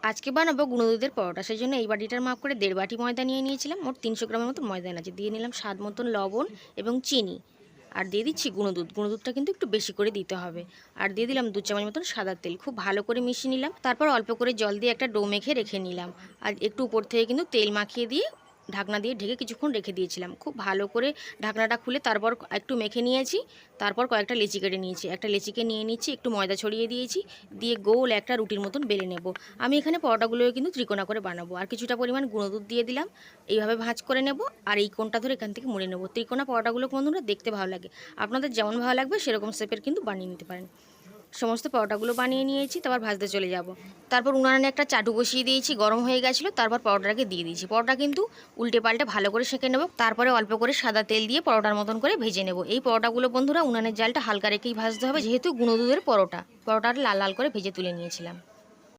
আজকে বানাবো গুঁড়ো দুধের পরোটা। সেই জন্য এই বাটিটার মাপ করে 1.5 বাটি ময়দা নিয়ে নিয়েছিলাম। মোট 300 গ্রামের মতো ময়দা আছে। দিয়ে নিলাম স্বাদ মতন লবণ এবং চিনি। আর দিয়ে দিচ্ছি গুঁড়ো দুধ। গুঁড়ো দুধটা কিন্তু একটু বেশি করে দিতে হবে। আর দিয়ে দিলাম 2 চামচ মতন সাদা তেল। খুব ভালো করে মিশিয়ে নিলাম। তারপর অল্প করে জল দিয়ে একটা ডো মেখে রেখে নিলাম। আর একটু উপর থেকে কিন্তু তেল মাখিয়ে দিয়ে ঢাকনা দিয়ে ঢেকে কিছুক্ষণ রেখে দিয়েছিলাম। খুব ভালো করে ঢাকনাটা খুলে তারপর একটু মেখে নিয়েছি। তারপর কয়েকটা লেচি কেটে নিয়েছি। একটা লেচিকে নিয়ে নিচ্ছি, একটু ময়দা ছড়িয়ে দিয়েছি, দিয়ে গোল একটা রুটির মতন বেলে নেব। আমি এখানে পরোটাগুলো কিন্তু ত্রিকোণা করে বানাবো। আর কিছুটা পরিমাণ গুঁড়ো দুধ দিয়ে দিলাম। এইভাবে ভাঁজ করে নেব আর এই কোণটা ধরে এখান থেকে মুড়ে নেব। ত্রিকোণা পরোটাগুলো বন্ধুরা দেখতে ভালো লাগে। আপনাদের যেমন ভালো লাগবে সেরকম শেপের কিন্তু বানিয়ে নিতে পারেন। সমস্ত পরোটাগুলো বানিয়ে নিয়েছি, তারপর ভাজতে চলে যাব। তারপর উনানে একটা চাটু বসিয়ে দিয়েছি, গরম হয়ে গেছিলো। তারপর পরোটাকে দিয়ে দিয়েছি। পরোটা কিন্তু উল্টে পাল্টে ভালো করে সেঁকে নেব। তারপরে অল্প করে সাদা তেল দিয়ে পরোটার মতন করে ভেজে নেব। এই পরোটাগুলো বন্ধুরা উনানের জালটা হালকা রেখেই ভাজতে হবে, যেহেতু গুঁড়ো দুধের পরোটাটা লাল লাল করে ভেজে তুলে নিয়েছিলাম।